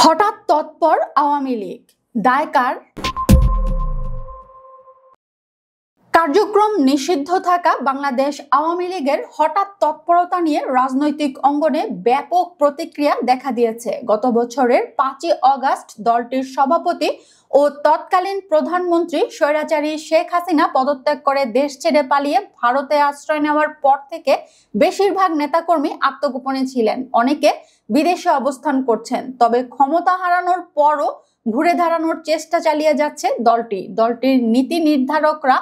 হঠাৎ তৎপর আওয়ামী লীগ, দায় কার? কার্যক্রম নিষিদ্ধ থাকা বাংলাদেশ আওয়ামী লীগের হঠাৎ তৎপরতা নিয়ে রাজনৈতিক অঙ্গনে ব্যাপক প্রতিক্রিয়া দেখা দিয়েছে। গত বছরের 5 আগস্ট দলটির সভাপতি ও তৎকালীন প্রধানমন্ত্রী স্বৈরাচারী শেখ হাসিনা পদত্যাগ করে দেশ ছেড়ে পালিয়ে ভারতে আশ্রয় নেওয়ার পর থেকে বেশিরভাগ নেতাকর্মী আত্মগোপনে ছিলেন, অনেকে বিদেশে অবস্থান করছেন। তবে ক্ষমতা হারানোর পরও ঘুরে দাঁড়ানোর চেষ্টা চালিয়ে যাচ্ছে দলটির নীতি নির্ধারকরা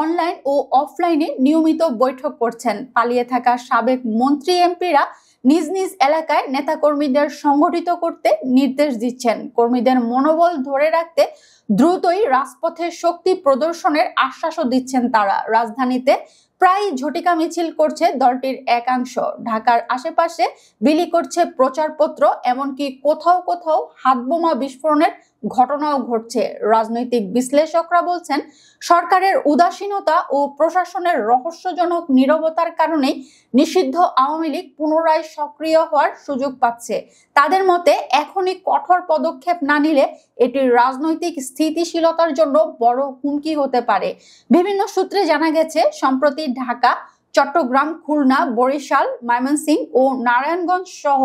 অনলাইন ও অফলাইনে নিয়মিত বৈঠক করছেন। পালিয়ে থাকা সাবেক মন্ত্রী এমপিরা নিজ নিজ এলাকায় নেতাকর্মীদের সংগঠিত করতে নির্দেশ দিচ্ছেন। কর্মীদের মনোবল ধরে রাখতে দ্রুতই রাজপথে শক্তি প্রদর্শনের আশ্বাসও দিচ্ছেন তারা। রাজধানীতে প্রায় ঝটিকা মিছিল করছে দলটির একাংশ। ঢাকার আশেপাশে বিলি করছে প্রচারপত্র, এমনকি কোথাও কোথাও হাতবোমা বিস্ফোরণের ঘটনাও ঘটছে। রাজনৈতিক বিশ্লেষকরা বলছেন, সরকারের উদাসীনতা ও প্রশাসনের রহস্যজনক নীরবতার কারণেই নিষিদ্ধ আওয়ামী লীগ পুনরায় সক্রিয় হওয়ার সুযোগ পাচ্ছে। তাদের মতে এখনই কঠোর পদক্ষেপ না নিলে এটি রাজনৈতিক স্থিতিশীলতার জন্য বড় হুমকি হতে পারে। বিভিন্ন সূত্রে জানা গেছে, সম্প্রতি ঢাকা, চট্টগ্রাম, খুলনা, বরিশাল, ময়মনসিংহ ও নারায়ণগঞ্জ সহ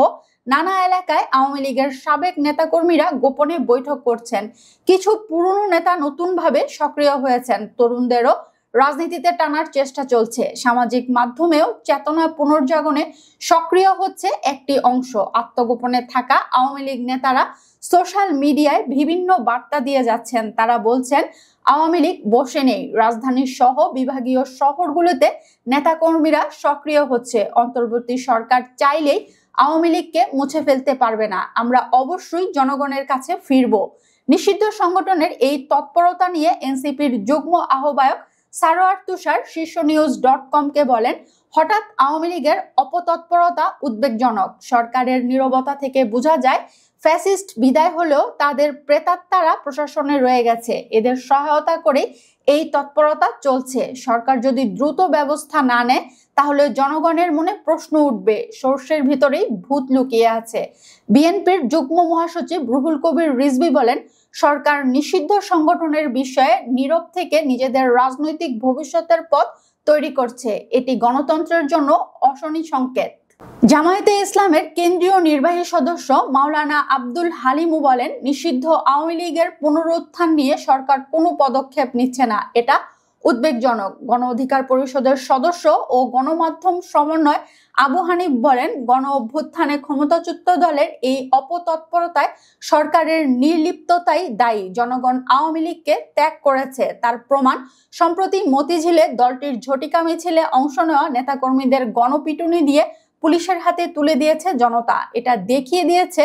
নানা এলাকায় আওয়ামী লীগের সাবেক নেতাকর্মীরা গোপনে বৈঠক করছেন। কিছু পুরনো নেতা নতুনভাবে সক্রিয় হয়েছেন। তরুণদেরও রাজনীতিতে টানার চেষ্টা চলছে। সামাজিক মাধ্যমেও চেতনা পুনর্জাগরণে সক্রিয় হচ্ছে একটি অংশ। আত্মগোপনে থাকা আওয়ামী লীগ নেতারা সোশ্যাল মিডিয়ায় বিভিন্ন বার্তা দিয়ে যাচ্ছেন। তারা বলছেন, আওয়ামী লীগ বসে নেই, রাজধানীর সহ বিভাগীয় শহরগুলোতে নেতাকর্মীরা সক্রিয় হচ্ছে। অন্তর্বর্তী সরকার চাইলেই আওয়ামী লীগকে মুছে ফেলতে পারবে না। আমরা অবশ্যই জনগণের কাছে ফিরব। নিষিদ্ধ সংগঠনের এই তৎপরতা নিয়ে এনসিপির যুগ্ম আহ্বায়ক সারোয়ার তুষার শীর্ষনিউজ.com-কে বলেন, হঠাৎ আওয়ামী লীগের অপতৎপরতা উদ্বেগজনক। সরকারের নীরবতা থেকে বোঝা যায় ফ্যাসিস্ট বিদায় হলেও তাদের প্রেতাত্মারা প্রশাসনে রয়ে গেছে। এদের সহায়তা করে এই তৎপরতা চলছে। সরকার যদি দ্রুত ব্যবস্থা না নেয় তাহলে জনগণের মনে প্রশ্ন উঠবে, সর্ষের ভিতরেই ভূত লুকিয়ে আছে। বিএনপির যুগ্ম মহাসচিব রুহুল কবির রিজভী বলেন, সরকার নিষিদ্ধ সংগঠনের বিষয়ে নীরব থেকে নিজেদের রাজনৈতিক ভবিষ্যতের পথ তৈরি করছে। এটি গণতন্ত্রের জন্য অশনি সংকেত। জামায়াতে ইসলামের কেন্দ্রীয় নির্বাহী সদস্য মাওলানা আব্দুল হালিমু বলেন, নিষিদ্ধ আওয়ামী লীগের পুনরুত্থান নিয়ে সরকার কোনো পদক্ষেপ নিচ্ছে না, এটা উদ্বেগজনক। গণ অধিকার পরিষদের সদস্য ও গণমাধ্যম সমন্বয় আবু হানিফ বলেন, গণ অভ্যুত্থানে ক্ষমতাচ্যুত দলের এই অপতৎপরতায় সরকারের নির্লিপ্ততাই দায়ী। জনগণ আওয়ামী লীগকে ত্যাগ করেছে, তার প্রমাণ সম্প্রতি মতিঝিলে দলটির ঝটিকা মিছিলে অংশ নেওয়া নেতাকর্মীদের গণপিটুনি দিয়ে পুলিশের হাতে তুলে দিয়েছে জনতা। এটা দেখিয়ে দিয়েছে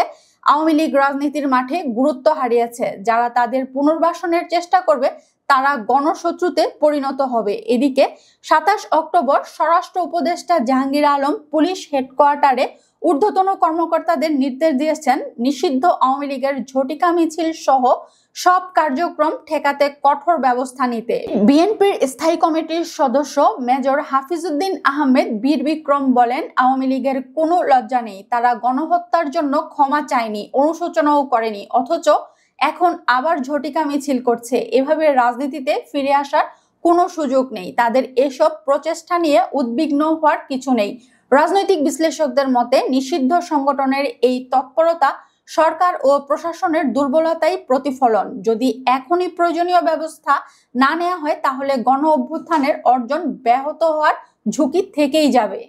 আওয়ামী লীগ রাজনীতির মাঠে গুরুত্ব হারিয়েছে। যারা তাদের পুনর্বাসনের চেষ্টা করবে তারা গণশত্রুতে পরিণত হবে। এদিকে 27 অক্টোবর স্বরাষ্ট্র উপদেষ্টা জাহাঙ্গীর আলম পুলিশ হেডকোয়ার্টারে ঊর্ধ্বতন কর্মকর্তাদের নির্দেশ দিয়েছেন, নিষিদ্ধ আওয়ামী লীগের ঝটিকা মিছিল সহ সব কার্যক্রম ঠেকাতে কঠোর ব্যবস্থা নিতে। বিএনপির স্থায়ী কমিটির সদস্য মেজর হাফিজউদ্দিন আহমেদ বীর বিক্রম বলেন, আওয়ামী লীগের কোনো লজ্জা নেই। তারা গণহত্যার জন্য ক্ষমা চায়নি, অনুশোচনাও করেনি, অথচ এখন আবার ঝটিকা মিছিল করছে। এভাবে রাজনীতিতে ফিরে আসার কোনো সুযোগ নেই। তাদের এসব প্রচেষ্টা নিয়ে উদ্বিগ্ন হওয়ার কিছু নেই। রাজনৈতিক বিশ্লেষকদের মতে নিষিদ্ধ সংগঠনের এই তৎপরতা সরকার ও প্রশাসনের দুর্বলতাই প্রতিফলন। যদি এখনই প্রয়োজনীয় ব্যবস্থা না নেওয়া হয় তাহলে গণ অভ্যুত্থানের অর্জন ব্যাহত হওয়ার ঝুঁকি থেকেই যাবে।